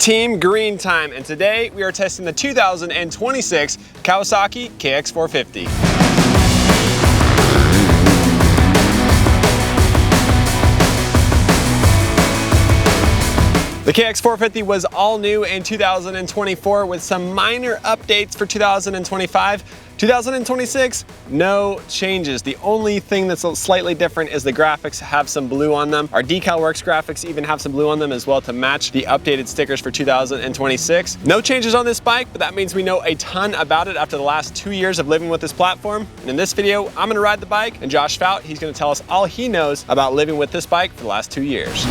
Team Green time, and today we are testing the 2026 Kawasaki KX450. The KX450 was all new in 2024 with some minor updates for 2025. 2026, no changes. The only thing that's slightly different is the graphics have some blue on them. Our DecalWorks graphics even have some blue on them as well to match the updated stickers for 2026. No changes on this bike, but that means we know a ton about it after the last 2 years of living with this platform. And in this video, I'm gonna ride the bike, and Josh Fout, he's gonna tell us all he knows about living with this bike for the last 2 years.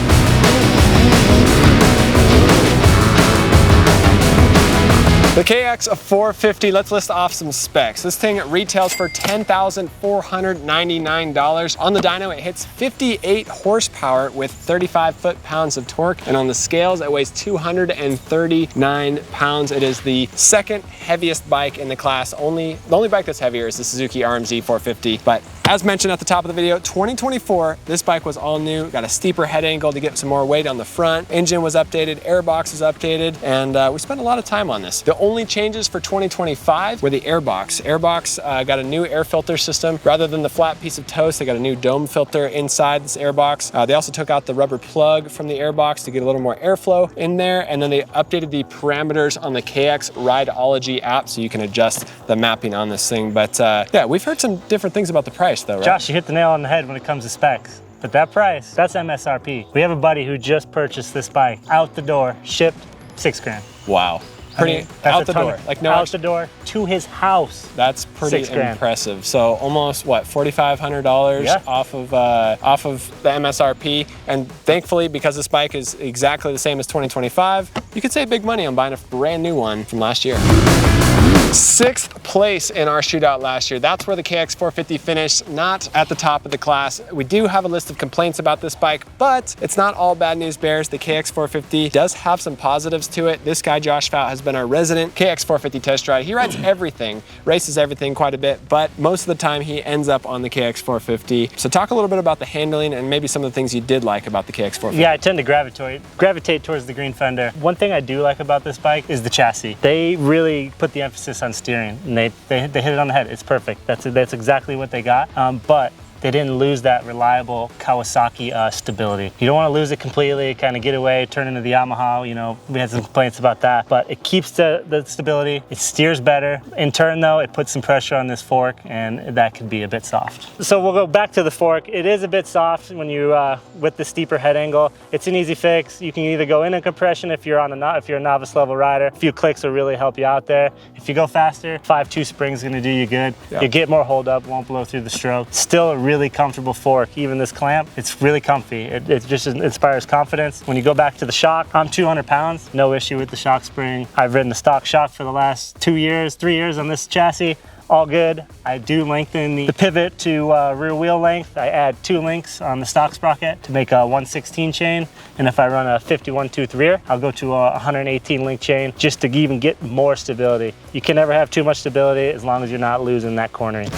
The KX450, let's list off some specs. This thing retails for $10,499. On the dyno, it hits 58 horsepower with 35 foot-pounds of torque. And on the scales, it weighs 239 pounds. It is the second heaviest bike in the class. The only bike that's heavier is the Suzuki RMZ 450. But as mentioned at the top of the video, 2024, this bike was all new. Got a steeper head angle to get some more weight on the front. Engine was updated, airbox was updated, and we spent a lot of time on this. The only changes for 2025 were the airbox. Airbox got a new air filter system. Rather than the flat piece of toast, they got a new dome filter inside this airbox. They also took out the rubber plug from the airbox to get a little more airflow in there, and then they updated the parameters on the KX Rideology app so you can adjust the mapping on this thing. But yeah, we've heard some different things about the price though, right? Josh, you hit the nail on the head when it comes to specs. But that price, that's MSRP. We have a buddy who just purchased this bike out the door, shipped, $6 grand. wow. Pretty out the door, like no out the door to his house. That's pretty impressive. So almost what, $4,500 off of the MSRP. And thankfully, because this bike is exactly the same as 2025, you could save big money on buying a brand new one from last year. 6th place in our shootout last year. That's where the KX450 finished, not at the top of the class. We do have a list of complaints about this bike, but it's not all bad news bears. The KX450 does have some positives to it. This guy, Josh Fout, has been our resident KX450 test ride. He rides everything, races everything quite a bit, but most of the time he ends up on the KX450. So talk a little bit about the handling and maybe some of the things you did like about the KX450. Yeah, I tend to gravitate towards the green fender. One thing I do like about this bike is the chassis. They really put the emphasis on steering, and they hit it on the head. It's perfect. That's exactly what they got. But they didn't lose that reliable Kawasaki stability. You don't want to lose it completely, kind of get away, turn into the Yamaha. You know, we had some complaints about that, but it keeps the stability. It steers better. In turn though, it puts some pressure on this fork, and that could be a bit soft. So we'll go back to the fork. It is a bit soft when you, with the steeper head angle. It's an easy fix. You can either go in compression if you're a novice level rider. A few clicks will really help you out there. If you go faster, 5.2 spring is gonna do you good. Yeah. You get more hold up, won't blow through the stroke. Still a really comfortable fork. Even this clamp, it's really comfy. It just inspires confidence. When you go back to the shock, I'm 200 pounds, no issue with the shock spring. I've ridden the stock shock for the last 3 years on this chassis. All good. I do lengthen the pivot to rear wheel length. I add 2 links on the stock sprocket to make a 116 chain. And if I run a 51 tooth rear, I'll go to a 118 link chain just to even get more stability. You can never have too much stability as long as you're not losing that cornering.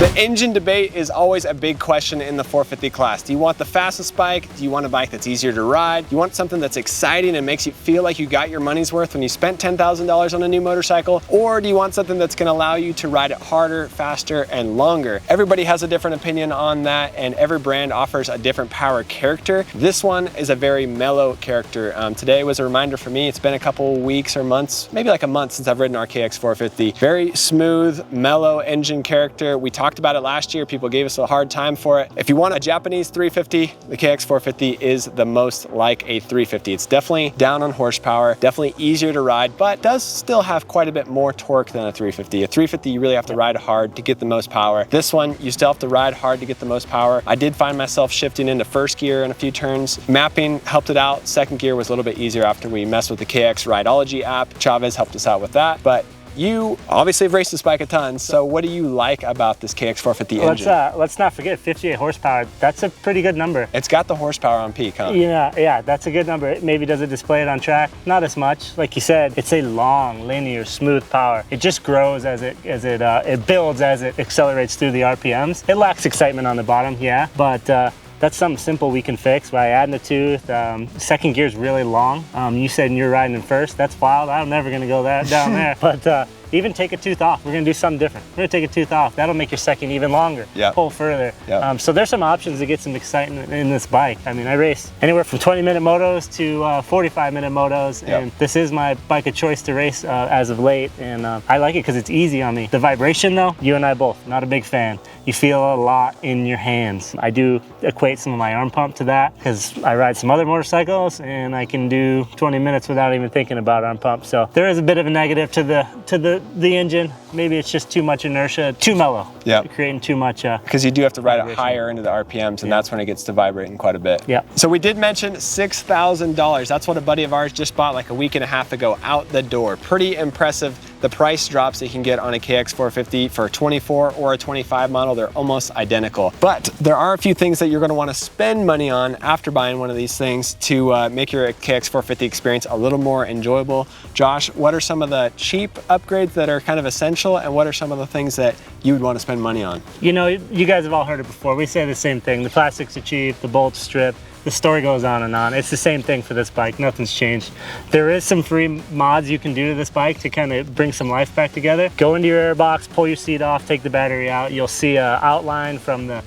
The engine debate is always a big question in the 450 class. Do you want the fastest bike? Do you want a bike that's easier to ride? Do you want something that's exciting and makes you feel like you got your money's worth when you spent $10,000 on a new motorcycle? Or do you want something that's gonna allow you to ride it harder, faster, and longer? Everybody has a different opinion on that, and every brand offers a different power character. This one is a very mellow character. Today was a reminder for me. It's been a couple weeks or months, maybe like a month since I've ridden our KX450. Very smooth, mellow engine character. We talked about it last year. People gave us a hard time for it. If you want a Japanese 350, the KX450 is the most like a 350. It's definitely down on horsepower, definitely easier to ride, but does still have quite a bit more torque than a 350. A 350, you really have to ride hard to get the most power. This one, you still have to ride hard to get the most power. I did find myself shifting into first gear in a few turns. Mapping helped it out. Second gear was a little bit easier after we messed with the KX Rideology app. Chavez helped us out with that, but you obviously have raced this bike a ton, so what do you like about this KX450 engine? Let's not forget 58 horsepower. That's a pretty good number. It's got the horsepower on peak, huh? Yeah, that's a good number. Maybe does it display it on track? Not as much. Like you said, it's a long, linear, smooth power. It just grows as it builds as it accelerates through the RPMs. It lacks excitement on the bottom, yeah, but that's something simple we can fix by adding a tooth. Second gear is really long. You said you're riding in first. That's wild. I'm never gonna go down there. But even take a tooth off. We're gonna do something different. We're gonna take a tooth off. That'll make your second even longer. Yep. Pull further. Yep. So there's some options to get some excitement in this bike. I mean, I race anywhere from 20-minute motos to 45-minute motos, Yep. and this is my bike of choice to race as of late. And I like it because it's easy on me. The vibration though, you and I both, not a big fan. You feel a lot in your hands. I do equate some of my arm pump to that because I ride some other motorcycles and I can do 20 minutes without even thinking about arm pump. So there is a bit of a negative to the engine. Maybe it's just too much inertia, too mellow. Yeah. Creating too much. Because you do have to ride it higher into the RPMs, and that's when it gets to vibrating quite a bit. Yeah. So we did mention $6,000. That's what a buddy of ours just bought like a week and a half ago out the door. Pretty impressive. The price drops that you can get on a KX450 for a 24 or a 25 model, they're almost identical. But there are a few things that you're gonna wanna spend money on after buying one of these things to make your KX450 experience a little more enjoyable. Josh, what are some of the cheap upgrades that are kind of essential, and what are some of the things that you would wanna spend money on? You know, you guys have all heard it before. We say the same thing. The plastics are cheap, the bolts strip. The story goes on and on. It's the same thing for this bike. Nothing's changed. There is some free mods you can do to this bike to kind of bring some life back together. Go into your air box, pull your seat off, take the battery out. You'll see an outline from the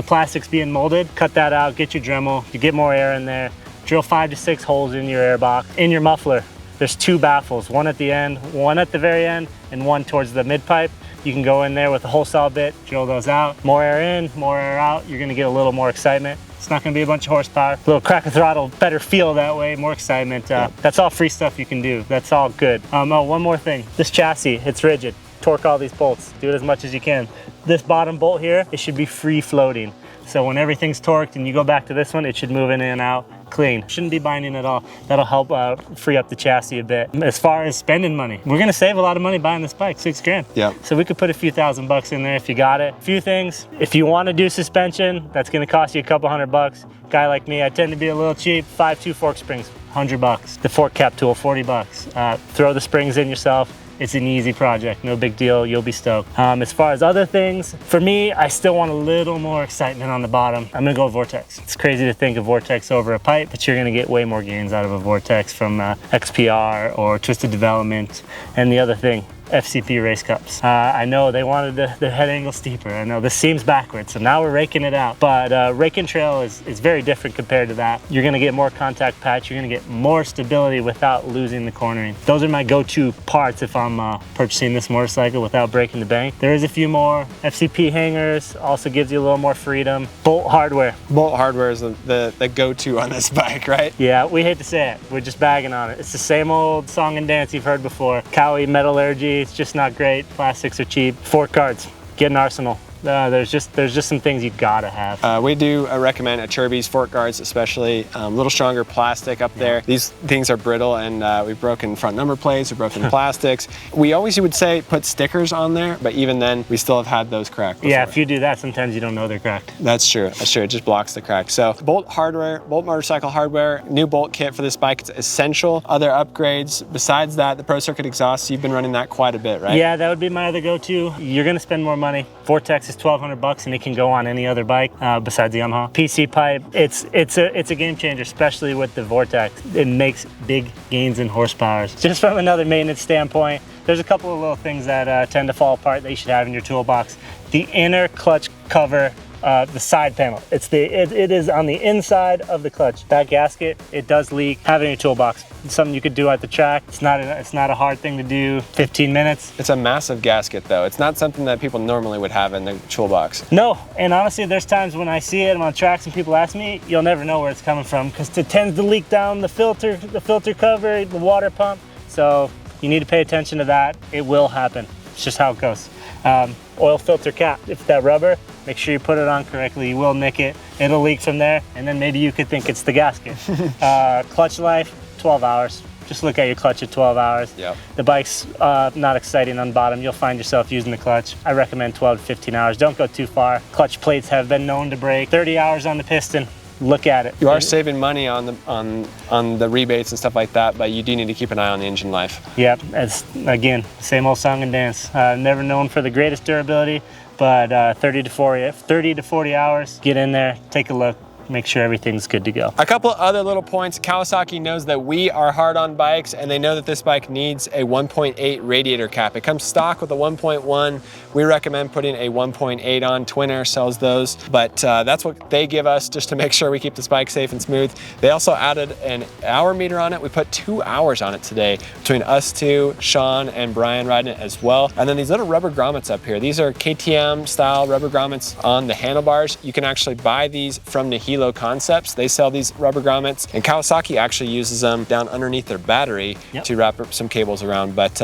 plastics being molded. Cut that out, get your Dremel, you get more air in there. Drill 5 to 6 holes in your air box. In your muffler, there's 2 baffles, one at the end, one at the very end, and one towards the mid pipe. You can go in there with a hole saw bit, drill those out. More air in, more air out. You're gonna get a little more excitement. It's not gonna be a bunch of horsepower. A little crack of throttle, better feel that way, more excitement. That's all free stuff you can do. That's all good. Oh, one more thing. This chassis, it's rigid. Torque all these bolts. Do it as much as you can. This bottom bolt here, it should be free floating. So when everything's torqued and you go back to this one, it should move in and out clean. Shouldn't be binding at all. That'll help free up the chassis a bit. As far as spending money, we're gonna save a lot of money buying this bike, $6 grand. Yeah. So we could put a few $1,000 in there if you got it. A few things, if you wanna do suspension, that's gonna cost you a couple $100. Guy like me, I tend to be a little cheap. 5.2 fork springs, $100. The fork cap tool, $40. Throw the springs in yourself. It's an easy project, no big deal, you'll be stoked. As far as other things, for me, I still want a little more excitement on the bottom. I'm gonna go Vortex. It's crazy to think of Vortex over a pipe, but you're gonna get way more gains out of a Vortex from XPR or Twisted Development. And the other thing, FCP race cups. I know they wanted the head angle steeper. I know this seems backwards, so now we're raking it out. But rake and trail is very different compared to that. You're gonna get more contact patch, you're gonna get more stability without losing the cornering. Those are my go-to parts if I'm purchasing this motorcycle without breaking the bank. There is a few more. FCP hangers also gives you a little more freedom. Bolt hardware. Bolt hardware is the go-to on this bike, right? Yeah, we hate to say it. We're just bagging on it. It's the same old song and dance you've heard before. Cowie metallurgy. It's just not great. Plastics are cheap. Fork guards, get an arsenal. There's just some things you gotta have. We do recommend Acerbis fork guards, especially a little stronger plastic up there. These things are brittle, and we've broken front number plates, we've broken plastics. We always would say put stickers on there, but even then we still have had those cracked before. Yeah, if you do that, sometimes you don't know they're cracked. That's true, that's true. It just blocks the crack. So bolt hardware, bolt motorcycle hardware, new bolt kit for this bike, it's essential. Other upgrades, besides that, the Pro Circuit exhaust, you've been running that quite a bit, right? Yeah, that would be my other go-to. You're gonna spend more money. Vortex is $1,200 and it can go on any other bike besides the Yamaha. PC pipe, it's a game changer, especially with the Vortex. It makes big gains in horsepower. Just from another maintenance standpoint, there's a couple of little things that tend to fall apart that you should have in your toolbox. The inner clutch cover, the side panel. It is on the inside of the clutch. That gasket, it does leak. Have it in your toolbox. It's something you could do at the track. It's not a hard thing to do. 15 minutes. It's a massive gasket though. It's not something that people normally would have in the toolbox. No, and honestly, there's times when I see it on tracks and people ask me, you'll never know where it's coming from because it tends to leak down the filter cover, the water pump. So you need to pay attention to that. It will happen. It's just how it goes. Oil filter cap, if that rubber, make sure you put it on correctly. You will nick it. It'll leak from there, and then maybe you could think it's the gasket. Clutch life, 12 hours. Just look at your clutch at 12 hours. Yep. The bike's not exciting on bottom. You'll find yourself using the clutch. I recommend 12 to 15 hours. Don't go too far. Clutch plates have been known to break. 30 hours on the piston. Look at it. You are saving money on the rebates and stuff like that, but you do need to keep an eye on the engine life. Yep, it's again, same old song and dance. Never known for the greatest durability, but 30 to 40 hours, get in there, take a look. make sure everything's good to go. A couple other little points. Kawasaki knows that we are hard on bikes, and they know that this bike needs a 1.8 radiator cap. It comes stock with a 1.1. We recommend putting a 1.8 on. Twin Air sells those, but that's what they give us just to make sure we keep this bike safe and smooth. They also added an hour meter on it. We put 2 hours on it today between us two, Sean and Brian riding it as well. And then these little rubber grommets up here. These are KTM style rubber grommets on the handlebars. You can actually buy these from Nihilo Concepts. They sell these rubber grommets, and Kawasaki actually uses them down underneath their battery to wrap up some cables around. But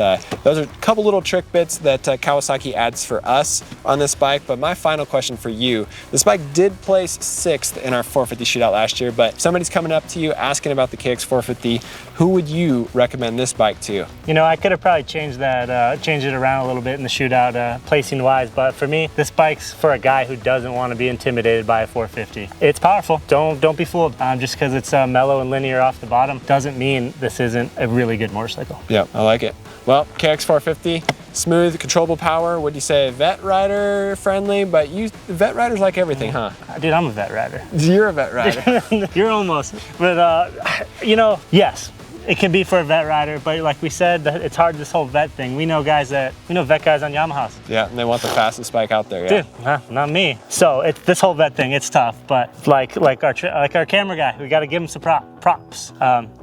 those are a couple little trick bits that Kawasaki adds for us on this bike. But my final question for you, this bike did place 6th in our 450 shootout last year, but if somebody's coming up to you asking about the KX450, who would you recommend this bike to? You know, I could have probably changed that, changed it around a little bit in the shootout, placing wise, but for me, this bike's for a guy who doesn't want to be intimidated by a 450. It's powerful. Don't be fooled. Just because it's mellow and linear off the bottom doesn't mean this isn't a really good motorcycle. Yeah, I like it. Well, KX450, smooth, controllable power. Would you say vet rider friendly? But vet riders like everything, huh? Dude, I'm a vet rider. You're a vet rider. You're almost. But, you know, yes. It can be for a vet rider, but like we said, it's hard, this whole vet thing. We know vet guys on Yamahas. Yeah, and they want the fastest bike out there, yeah. Dude, not me. So it's this whole vet thing, it's tough, but like our camera guy, we gotta give him some props.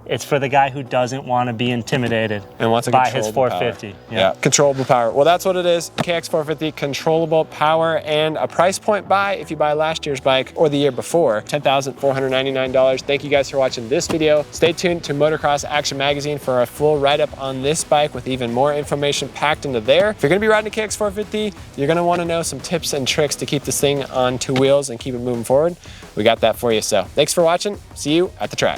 It's for the guy who doesn't want to be intimidated and wants by his 450. Yeah, controllable power. Well, that's what it is. KX450, controllable power, and a price point buy if you buy last year's bike or the year before, $10,499. Thank you guys for watching this video. Stay tuned to Motocross Action Magazine for a full write-up on this bike with even more information packed into there. If you're gonna be riding a KX450, you're gonna wanna know some tips and tricks to keep this thing on 2 wheels and keep it moving forward. We got that for you, so thanks for watching. See you at the track.